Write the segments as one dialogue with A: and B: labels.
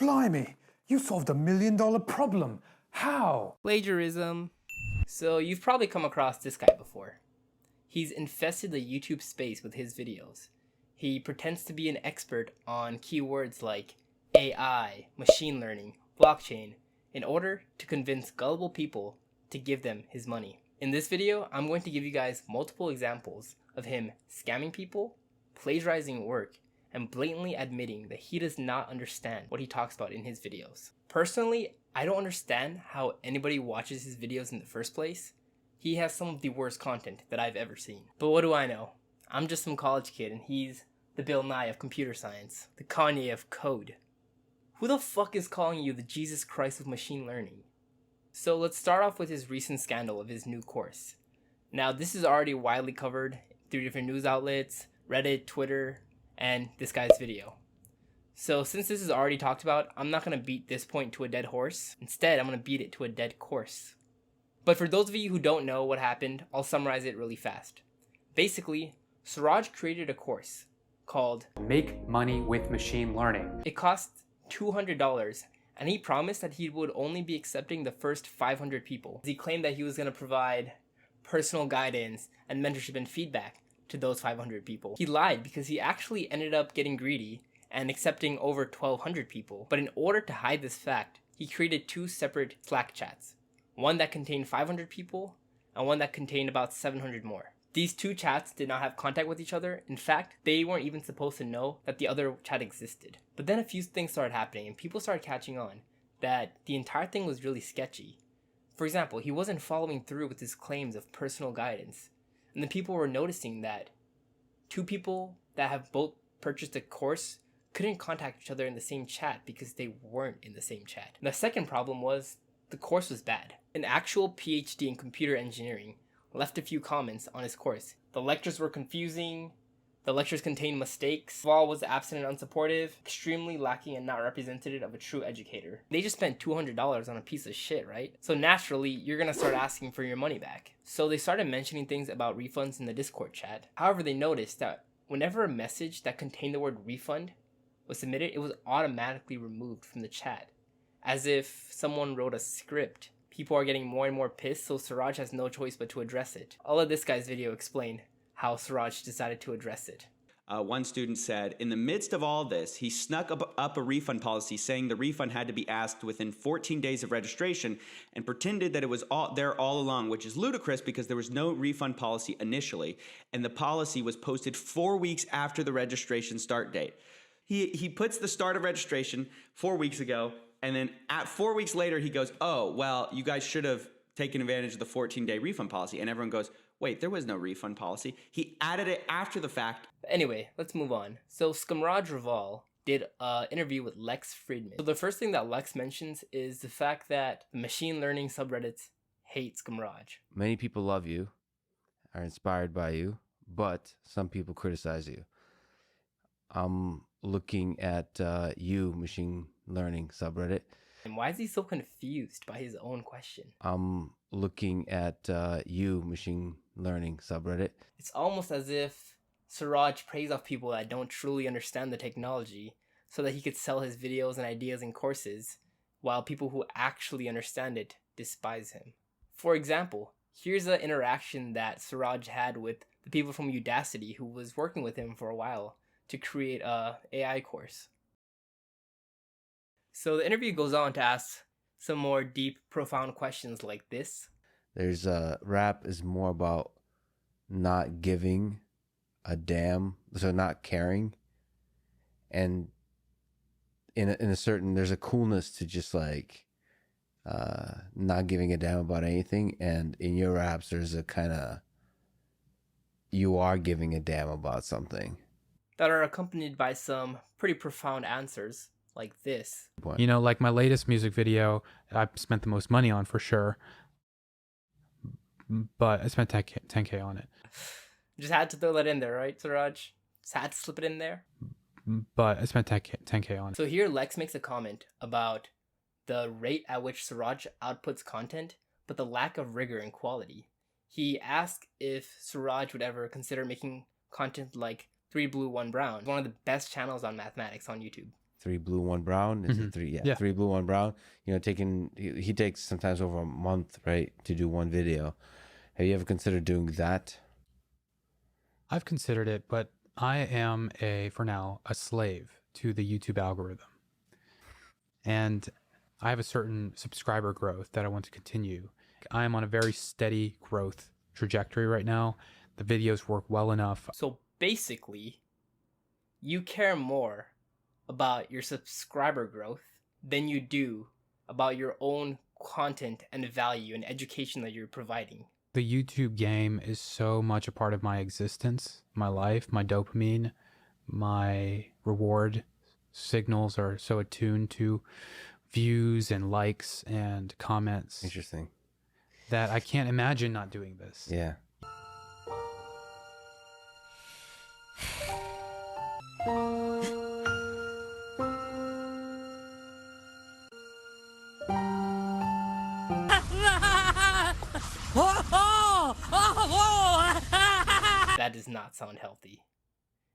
A: Blimey, you solved $1 million problem. How?
B: Plagiarism. So you've probably come across this guy before. He's infested the YouTube space with his videos. He pretends to be an expert on keywords like AI, machine learning, blockchain, in order to convince gullible people to give them his money. In this video, I'm going to give you guys multiple examples of him scamming people, plagiarizing work, and blatantly admitting that he does not understand what he talks about in his videos. Personally, I don't understand how anybody watches his videos in the first place. He has some of the worst content that I've ever seen. But what do I know? I'm just some college kid and he's the Bill Nye of computer science, the Kanye of code. Who the fuck is calling you the Jesus Christ of machine learning? So let's start off with his recent scandal of his new course. Now this is already widely covered through different news outlets, Reddit, Twitter, and this guy's video. So since this is already talked about, I'm not going to beat this point to a dead horse. Instead, I'm going to beat it to a dead course. But for those of you who don't know what happened, I'll summarize it really fast. Basically, Siraj created a course called
C: Make Money with Machine Learning.
B: It cost $200, and he promised that he would only be accepting the first 500 people. He claimed that he was going to provide personal guidance and mentorship and feedback to those 500 people. He lied because he actually ended up getting greedy and accepting over 1,200 people. But in order to hide this fact, he created two separate Slack chats. One that contained 500 people and one that contained about 700 more. These two chats did not have contact with each other. In fact, they weren't even supposed to know that the other chat existed. But then a few things started happening and people started catching on that the entire thing was really sketchy. For example, he wasn't following through with his claims of personal guidance. And then people were noticing that two people that have both purchased a course couldn't contact each other in the same chat because they weren't in the same chat. And the second problem was the course was bad. An actual PhD in computer engineering left a few comments on his course. The lectures were confusing, the lectures contained mistakes, Raval was absent and unsupportive, extremely lacking and not representative of a true educator. They just spent $200 on a piece of shit, right? So naturally, you're gonna start asking for your money back. So they started mentioning things about refunds in the Discord chat. However, they noticed that whenever a message that contained the word refund was submitted, it was automatically removed from the chat, as if someone wrote a script. People are getting more and more pissed, so Siraj has no choice but to address it. I'll let this guy's video explain how Siraj decided to address it.
D: One student said, in the midst of all this, he snuck up a refund policy saying the refund had to be asked within 14 days of registration and pretended that it was there all along, which is ludicrous because there was no refund policy initially, and the policy was posted 4 weeks after the registration start date. He puts the start of registration 4 weeks ago, and then at 4 weeks later, he goes, oh, well, you guys should have taken advantage of the 14-day refund policy. And everyone goes, wait, there was no refund policy. He added it after the fact.
B: Anyway, let's move on. So Siraj Raval did an interview with Lex Fridman. So the first thing that Lex mentions is the fact that the machine learning subreddits hate Siraj.
E: Many people love you, are inspired by you, but some people criticize you. I'm looking at you, machine learning subreddit.
B: And why is he so confused by his own question?
E: I'm looking at you, machine learning subreddit.
B: It's almost as if Siraj preys off people that don't truly understand the technology so that he could sell his videos and ideas in courses, while people who actually understand it despise him. For example, here's an interaction that Siraj had with the people from Udacity who was working with him for a while to create a AI course. So the interview goes on to ask some more deep, profound questions like this.
E: There's rap is more about not giving a damn, so not caring, and in a certain, there's a coolness to just like not giving a damn about anything, and in your raps there's a kind of, you are giving a damn about something,
B: that are accompanied by some pretty profound answers like this.
C: You know, like my latest music video, I spent the most money on for sure, but I spent 10K on it.
B: Just had to throw that in there, right, Siraj? Just had to slip it in there.
C: But I spent 10K on it.
B: So here Lex makes a comment about the rate at which Siraj outputs content, but the lack of rigor and quality. He asked if Siraj would ever consider making content like 3 Blue 1 Brown, one of the best channels on mathematics on YouTube.
E: 3 blue, 1 brown. Is it 3? Yeah,
C: Yeah.
E: 3 blue, 1 brown. You know, he takes sometimes over a month, right, to do one video. Have you ever considered doing that?
C: I've considered it, but I am for now, a slave to the YouTube algorithm. And I have a certain subscriber growth that I want to continue. I am on a very steady growth trajectory right now. The videos work well enough.
B: So basically, you care more about your subscriber growth than you do about your own content and value and education that you're providing.
C: The YouTube game is so much a part of my existence, my life, my dopamine, my reward signals are so attuned to views and likes and comments.
E: Interesting.
C: That I can't imagine not doing this.
E: Yeah.
B: That does not sound healthy.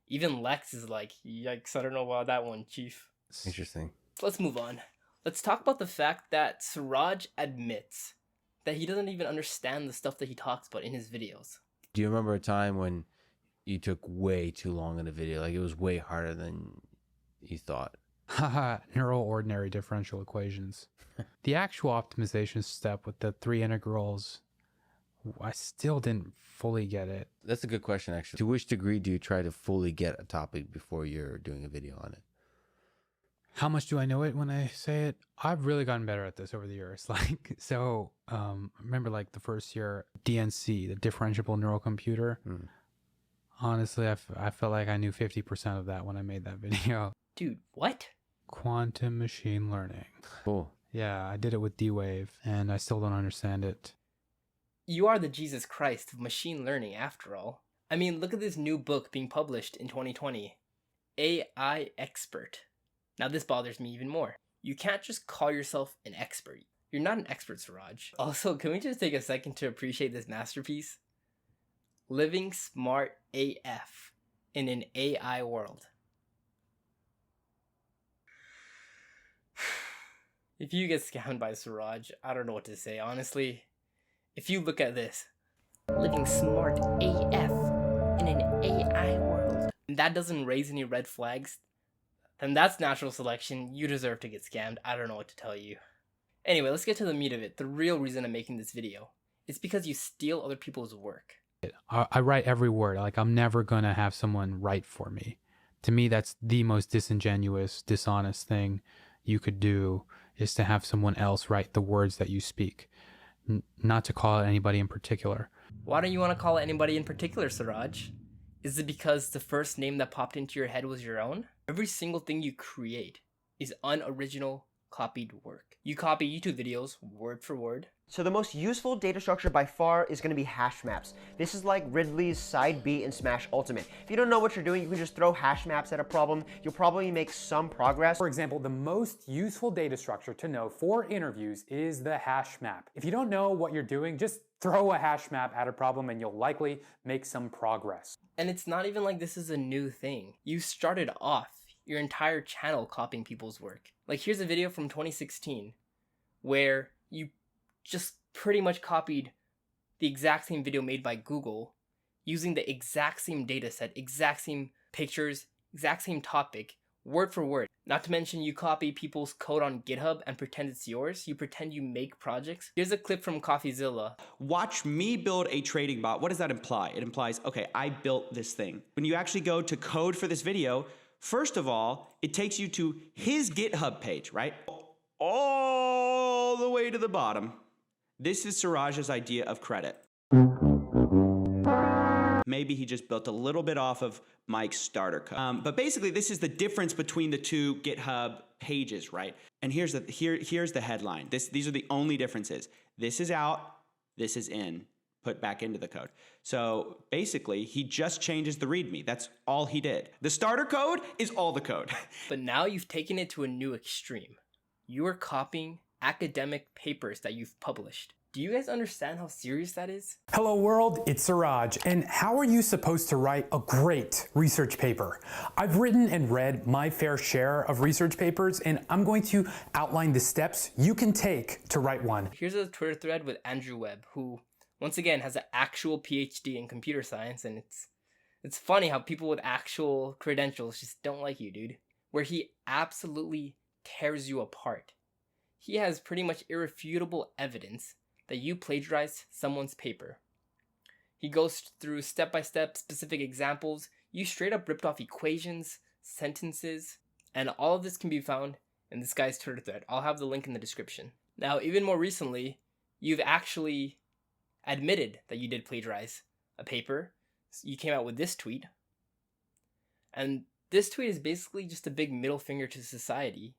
B: Even Lex is like, yikes, I don't know about that one, Chief.
E: Interesting.
B: Let's move on. Let's talk about the fact that Siraj admits that he doesn't even understand the stuff that he talks about in his videos.
E: Do you remember a time when you took way too long in a video? Like it was way harder than you thought.
C: Haha, neural ordinary differential equations. The actual optimization step with the 3 integrals, I still didn't fully get it.
E: That's a good question, actually. To which degree do you try to fully get a topic before you're doing a video on it?
C: How much do I know it when I say it? I've really gotten better at this over the years. I remember like the first year, DNC, the differentiable neural computer. Honestly, I felt like I knew 50% of that when I made that video.
B: Dude, what?
C: Quantum machine learning.
E: Cool.
C: Yeah, I did it with D-Wave, and I still don't understand it.
B: You are the Jesus Christ of machine learning, after all. I mean, look at this new book being published in 2020. AI Expert. Now this bothers me even more. You can't just call yourself an expert. You're not an expert, Siraj. Also, can we just take a second to appreciate this masterpiece? Living smart AF in an AI world. If you get scammed by Siraj, I don't know what to say, honestly. If you look at this, living smart AF in an AI world, and that doesn't raise any red flags, then that's natural selection. You deserve to get scammed. I don't know what to tell you. Anyway, let's get to the meat of it. The real reason I'm making this video. It's because you steal other people's work.
C: I write every word. Like, I'm never going to have someone write for me. To me, that's the most disingenuous, dishonest thing you could do, is to have someone else write the words that you speak. Not to call it anybody in particular.
B: Why don't you want to call it anybody in particular, Siraj? Is it because the first name that popped into your head was your own? Every single thing you create is unoriginal, copied work. You copy YouTube videos word for word.
F: So the most useful data structure by far is going to be hash maps. This is like Ridley's Side B in Smash Ultimate. If you don't know what you're doing, you can just throw hash maps at a problem. You'll probably make some progress.
A: For example, the most useful data structure to know for interviews is the hash map. If you don't know what you're doing, just throw a hash map at a problem and you'll likely make some progress.
B: And it's not even like this is a new thing. You started off your entire channel copying people's work. Like, here's a video from 2016 where you just pretty much copied the exact same video made by Google using the exact same data set, exact same pictures, exact same topic, word for word. Not to mention you copy people's code on GitHub and pretend it's yours. You pretend you make projects. Here's a clip from CoffeeZilla.
D: Watch me build a trading bot. What does that imply? It implies, okay, I built this thing. When you actually go to code for this video, first of all, it takes you to his GitHub page, right? All the way to the bottom. This is Siraj's idea of credit. Maybe he just built a little bit off of Mike's starter code. But basically, this is the difference between the two GitHub pages, right? And here's the headline. These are the only differences. This is out, this is in, put back into the code. So basically, he just changes the README. That's all he did. The starter code is all the code.
B: But now you've taken it to a new extreme. You are copying academic papers that you've published. Do you guys understand how serious that is?
A: Hello world, it's Siraj, and how are you supposed to write a great research paper? I've written and read my fair share of research papers, and I'm going to outline the steps you can take to write one.
B: Here's a Twitter thread with Andrew Webb, who, once again, has an actual PhD in computer science, and it's funny how people with actual credentials just don't like you, dude. Where he absolutely tears you apart. He has pretty much irrefutable evidence that you plagiarized someone's paper. He goes through step-by-step specific examples. You straight up ripped off equations, sentences, and all of this can be found in this guy's Twitter thread. I'll have the link in the description. Now, even more recently, you've actually admitted that you did plagiarize a paper. You came out with this tweet. And this tweet is basically just a big middle finger to society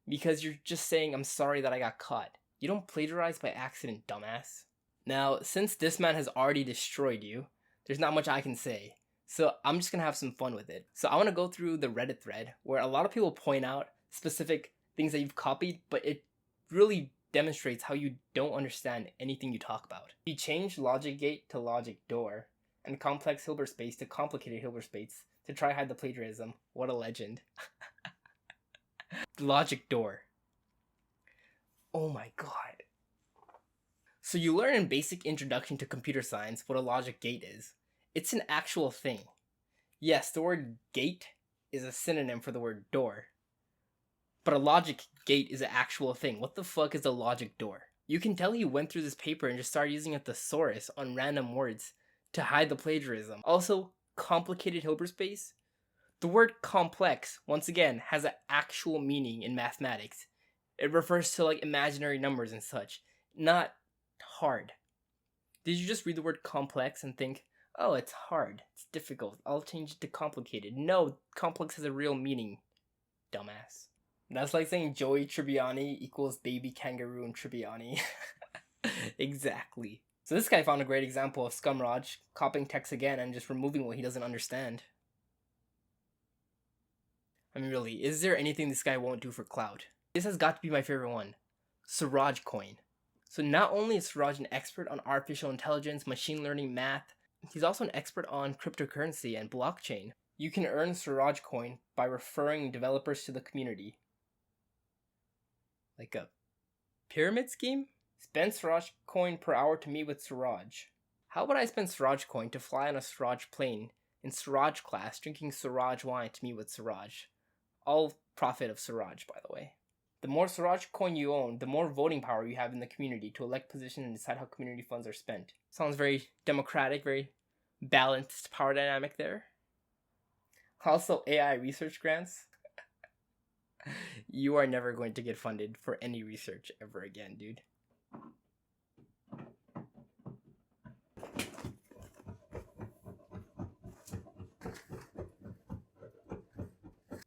B: because you're just saying, I'm sorry that I got caught. You don't plagiarize by accident, dumbass. Now, since this man has already destroyed you, there's not much I can say. So I'm just gonna have some fun with it. So I wanna go through the Reddit thread where a lot of people point out specific things that you've copied, but it really demonstrates how you don't understand anything you talk about. He changed logic gate to logic door and complex Hilbert space to complicated Hilbert space to try hide the plagiarism. What a legend. Logic door. Oh my god. So you learn in basic introduction to computer science what a logic gate is. It's an actual thing. Yes, the word gate is a synonym for the word door. But a logic gate is an actual thing. What the fuck is a logic door? You can tell he went through this paper and just started using a thesaurus on random words to hide the plagiarism. Also, complicated Hilbert space? The word complex, once again, has an actual meaning in mathematics. It refers to like imaginary numbers and such, not hard. Did you just read the word complex and think, oh, it's hard, it's difficult, I'll change it to complicated? No, complex has a real meaning, dumbass. That's like saying Joey Tribbiani equals baby kangaroo and Tribbiani. Exactly. So this guy found a great example of Scumraj copying text again and just removing what he doesn't understand. I mean, really, is there anything this guy won't do for clout? This has got to be my favorite one. Siraj coin. So not only is Siraj an expert on artificial intelligence, machine learning, math, he's also an expert on cryptocurrency and blockchain. You can earn Siraj coin by referring developers to the community. Like a pyramid scheme? Spend Siraj coin per hour to meet with Siraj. How about I spend Siraj coin to fly on a Siraj plane in Siraj class drinking Siraj wine to meet with Siraj? All profit of Siraj, by the way. The more Siraj coin you own, the more voting power you have in the community to elect positions and decide how community funds are spent. Sounds very democratic, very balanced power dynamic there. Also, AI research grants. You are never going to get funded for any research ever again, dude.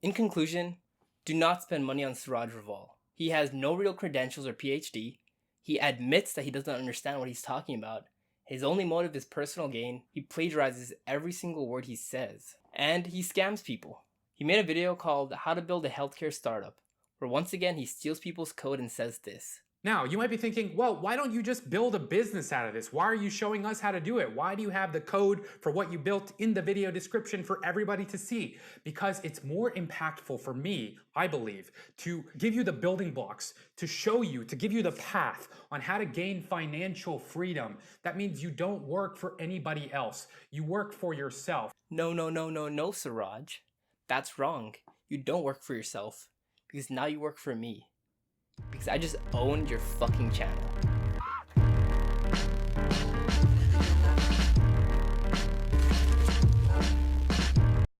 B: In conclusion, do not spend money on Siraj Raval. He has no real credentials or PhD. He admits that he doesn't understand what he's talking about. His only motive is personal gain. He plagiarizes every single word he says. And he scams people. He made a video called How to Build a Healthcare Startup, where once again he steals people's code and says this.
A: Now, you might be thinking, well, why don't you just build a business out of this? Why are you showing us how to do it? Why do you have the code for what you built in the video description for everybody to see? Because it's more impactful for me, I believe, to give you the building blocks, to show you, to give you the path on how to gain financial freedom. That means you don't work for anybody else. You work for yourself.
B: No, Siraj. That's wrong. You don't work for yourself, because now you work for me. Because I just owned your fucking channel.